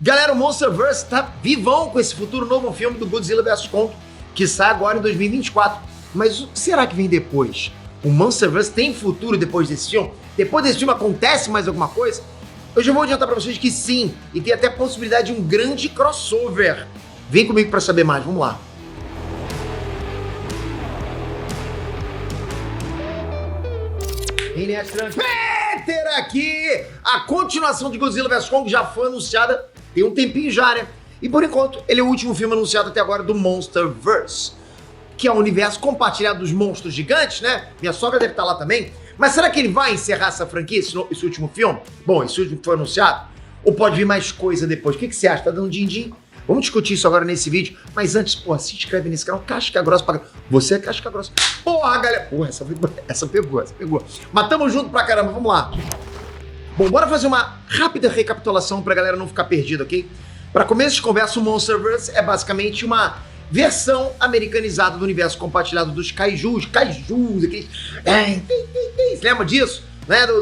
Galera, o Monsterverse tá vivão com esse futuro novo filme do Godzilla vs Kong, que sai agora em 2024. Mas o que será que vem depois? O Monsterverse tem futuro depois desse filme? Depois desse filme acontece mais alguma coisa? Eu já vou adiantar pra vocês que sim, e tem até a possibilidade de um grande crossover. Vem comigo pra saber mais, vamos lá. Peter aqui! A continuação de Godzilla vs Kong já foi anunciada tem um tempinho já, né? E por enquanto, ele é o último filme anunciado até agora do Monsterverse, que é o universo compartilhado dos monstros gigantes, né? Minha sogra deve estar lá também. Mas será que ele vai encerrar essa franquia, esse último filme? Bom, esse último que foi anunciado? Ou pode vir mais coisa depois? O que você acha? Tá dando din-din? Vamos discutir isso agora nesse vídeo. Mas antes, porra, se inscreve nesse canal. Casca grossa pra... Você é casca grossa. Porra, galera. Porra, essa pegou. Mas tamo junto pra caramba. Vamos lá. Bom, bora fazer uma rápida recapitulação pra galera não ficar perdida, ok? Pra começo de conversa, o Monsterverse é basicamente uma versão americanizada do universo compartilhado dos kaijus, aqueles... Você lembra disso? Né? Do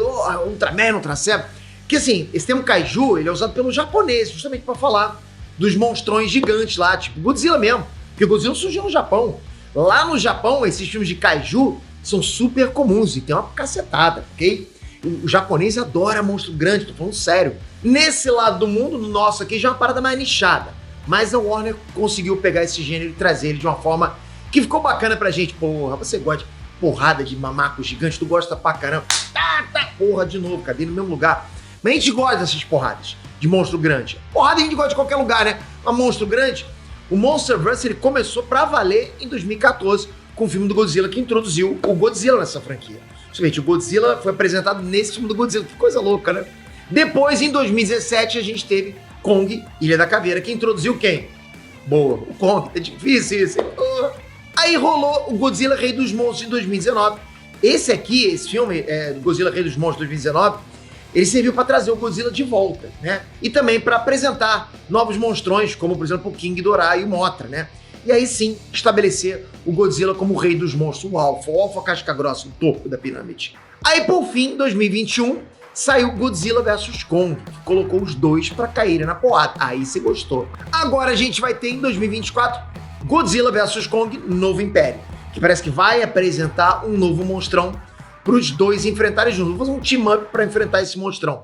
Ultraman, Ultra Seven. Que assim, esse termo kaiju, ele é usado pelos japoneses, justamente pra falar dos monstrões gigantes lá, tipo Godzilla mesmo. Porque o Godzilla surgiu no Japão. Lá no Japão, esses filmes de kaiju são super comuns e tem uma cacetada, ok? O japonês adora monstro grande, tô falando sério. Nesse lado do mundo, no nosso aqui, já é uma parada mais nichada. Mas a Warner conseguiu pegar esse gênero e trazer ele de uma forma que ficou bacana pra gente. Porra, você gosta de porrada de mamaco gigante, tu gosta pra caramba. Tá, porra, de novo, cadê no mesmo lugar? Mas a gente gosta dessas porradas de monstro grande. Porrada a gente gosta de qualquer lugar, né? Mas monstro grande, o Monsterverse ele começou pra valer em 2014 com o filme do Godzilla que introduziu o Godzilla nessa franquia. Justamente, o Godzilla foi apresentado nesse filme do Godzilla, que coisa louca, né? Depois, em 2017, a gente teve Kong, Ilha da Caveira, que introduziu quem? Boa, o Kong, é difícil isso. Aí rolou o Godzilla Rei dos Monstros em 2019. Esse filme, Godzilla Rei dos Monstros 2019, ele serviu para trazer o Godzilla de volta, né? E também para apresentar novos monstrões, como, por exemplo, o King Ghidorah e o Mothra, né? E aí sim, estabelecer o Godzilla como o rei dos monstros, o Alpha casca grossa, o topo da pirâmide. Aí, por fim, em 2021, saiu Godzilla vs Kong, que colocou os dois pra caírem na porrada. Aí você gostou. Agora a gente vai ter, em 2024, Godzilla vs Kong Novo Império, que parece que vai apresentar um novo monstrão pros dois enfrentarem juntos. Vou fazer um team-up pra enfrentar esse monstrão.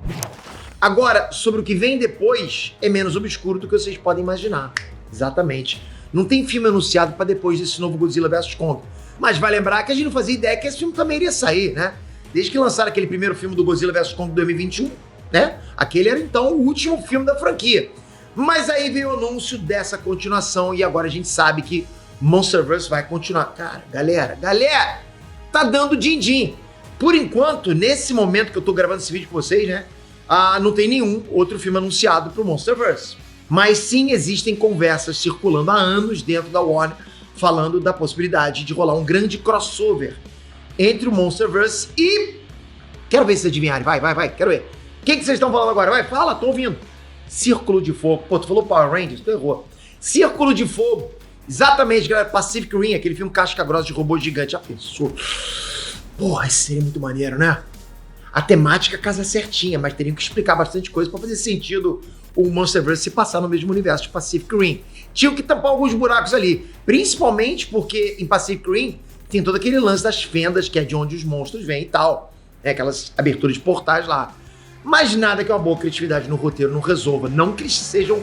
Agora, sobre o que vem depois, é menos obscuro do que vocês podem imaginar. Exatamente. Não tem filme anunciado para depois desse novo Godzilla vs Kong. Mas vai lembrar que a gente não fazia ideia que esse filme também iria sair, né? Desde que lançaram aquele primeiro filme do Godzilla vs Kong de 2021, né? Aquele era então o último filme da franquia. Mas aí veio o anúncio dessa continuação e agora a gente sabe que Monsterverse vai continuar. Cara, galera, tá dando din-din. Por enquanto, nesse momento que eu tô gravando esse vídeo com vocês, né? Não tem nenhum outro filme anunciado pro Monsterverse. Mas sim, existem conversas circulando há anos dentro da Warner falando da possibilidade de rolar um grande crossover entre o Monsterverse e... Quero ver se vocês adivinharem. Vai, quero ver. O que vocês estão falando agora? Vai, fala, tô ouvindo. Círculo de Fogo. Pô, tu falou Power Rangers? Tu errou. Círculo de Fogo. Exatamente, galera. Pacific Rim, aquele filme casca grossa de robô gigante. Já pensou? Porra, isso seria muito maneiro, né? A temática casa certinha, mas teriam que explicar bastante coisa pra fazer sentido o Monsterverse se passar no mesmo universo de Pacific Rim. Tinham que tampar alguns buracos ali, principalmente porque em Pacific Rim tem todo aquele lance das fendas, que é de onde os monstros vêm e tal, né? Aquelas aberturas de portais lá. Mas nada que uma boa criatividade no roteiro não resolva. Não que eles sejam,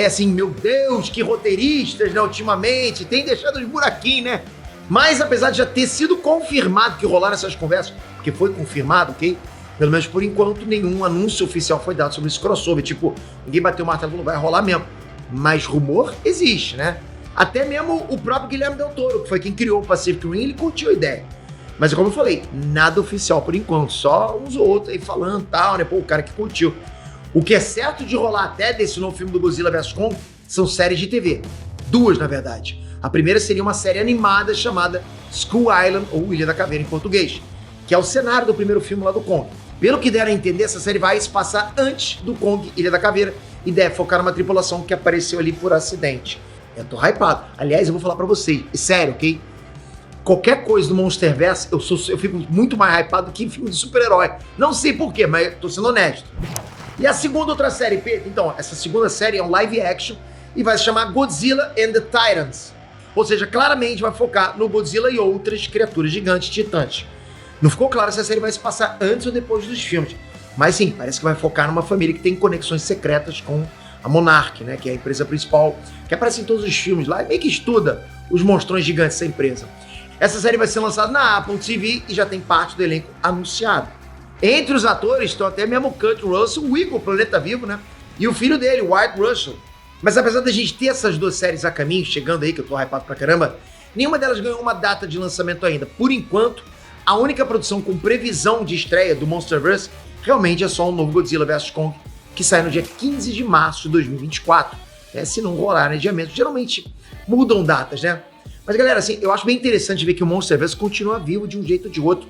assim, meu Deus, que roteiristas, né, ultimamente, tem deixado os buraquinhos, né? Mas apesar de já ter sido confirmado que rolaram essas conversas, porque foi confirmado, ok? Pelo menos por enquanto, nenhum anúncio oficial foi dado sobre esse crossover. Tipo, ninguém bateu o martelo e falou, vai rolar mesmo. Mas rumor existe, né? Até mesmo o próprio Guilherme Del Toro, que foi quem criou o Pacific Rim, ele curtiu a ideia. Mas como eu falei, nada oficial por enquanto. Só uns ou outros aí falando e tal, né? Pô, o cara que curtiu. O que é certo de rolar até desse novo filme do Godzilla vs Kong são séries de TV. Duas, na verdade. A primeira seria uma série animada chamada Skull Island, ou Ilha da Caveira em português, que é o cenário do primeiro filme lá do Kong. Pelo que deram a entender, essa série vai se passar antes do Kong Ilha da Caveira e deve focar numa tripulação que apareceu ali por acidente. Eu tô hypado. Aliás, eu vou falar pra vocês, sério, ok? Qualquer coisa do Monsterverse, eu fico muito mais hypado que em filme de super-herói. Não sei porquê, mas tô sendo honesto. E a segunda outra série, Pedro, então, essa segunda série é um live action e vai se chamar Godzilla and the Titans. Ou seja, claramente vai focar no Godzilla e outras criaturas gigantes titãs. Não ficou claro se a série vai se passar antes ou depois dos filmes. Mas sim, parece que vai focar numa família que tem conexões secretas com a Monarch, né? Que é a empresa principal, que aparece em todos os filmes lá e meio que estuda os monstrões gigantes dessa empresa. Essa série vai ser lançada na Apple TV e já tem parte do elenco anunciado. Entre os atores estão até mesmo o Kurt Russell, o Igor, Planeta Vivo, né? E o filho dele, o Wyatt Russell. Mas apesar da gente ter essas duas séries a caminho, chegando aí, que eu tô hypado pra caramba, nenhuma delas ganhou uma data de lançamento ainda. Por enquanto, a única produção com previsão de estreia do Monsterverse realmente é só o novo Godzilla vs Kong, que sai no dia 15 de março de 2024. Né? Se não rolar adiamento, geralmente mudam datas, né? Mas galera, assim, eu acho bem interessante ver que o Monsterverse continua vivo de um jeito ou de outro.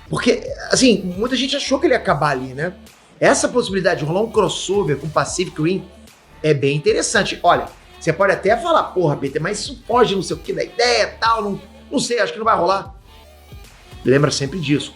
Porque, assim, muita gente achou que ele ia acabar ali, né? Essa possibilidade de rolar um crossover com Pacific Rim é bem interessante. Olha, você pode até falar, porra, Peter, mas isso foge não sei o que da ideia e tal, não sei, acho que não vai rolar. Lembra sempre disso.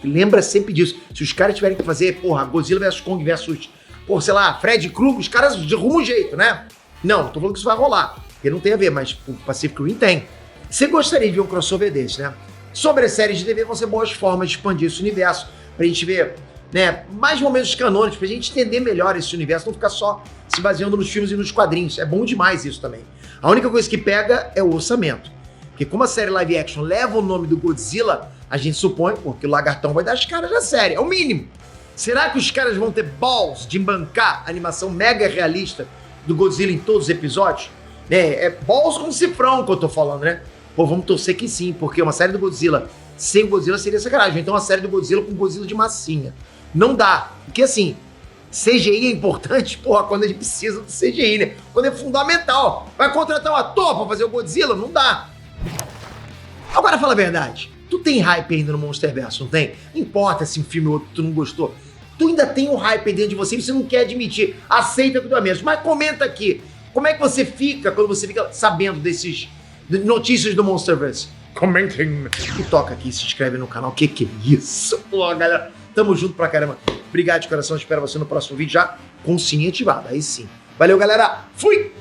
Se os caras tiverem que fazer, porra, Godzilla vs Kong versus, porra, sei lá, Fred Krueger, os caras derrumam um jeito, né? Não, tô falando que isso vai rolar. Porque não tem a ver, mas o Pacific Rim tem. Você gostaria de ver um crossover desse, né? Sobre as séries de TV vão ser boas formas de expandir esse universo, pra gente ver, né, mais momentos canônicos, pra gente entender melhor esse universo, não ficar só se baseando nos filmes e nos quadrinhos. É bom demais isso também. A única coisa que pega é o orçamento. Porque como a série live action leva o nome do Godzilla, a gente supõe, porque o lagartão vai dar as caras da série, é o mínimo. Será que os caras vão ter balls de bancar a animação mega realista do Godzilla em todos os episódios? É balls com cifrão que eu tô falando, né? Pô, vamos torcer que sim, porque uma série do Godzilla sem o Godzilla seria sacanagem. Então uma série do Godzilla com Godzilla de massinha. Não dá. Porque assim, CGI é importante, porra, quando a gente precisa do CGI, né? Quando é fundamental. Vai contratar um ator pra fazer o Godzilla? Não dá. Agora fala a verdade. Tu tem hype ainda no Monsterverse, não tem? Não importa se um filme ou outro tu não gostou. Tu ainda tem um hype dentro de você e você não quer admitir. Aceita tudo mesmo. Mas comenta aqui. Como é que você fica quando você fica sabendo desses notícias do Monsterverse? Comentem. E toca aqui, se inscreve no canal. Que é isso? Pô, galera. Tamo junto pra caramba. Obrigado de coração. Espero você no próximo vídeo já com o sininho ativado. Aí sim. Valeu, galera. Fui!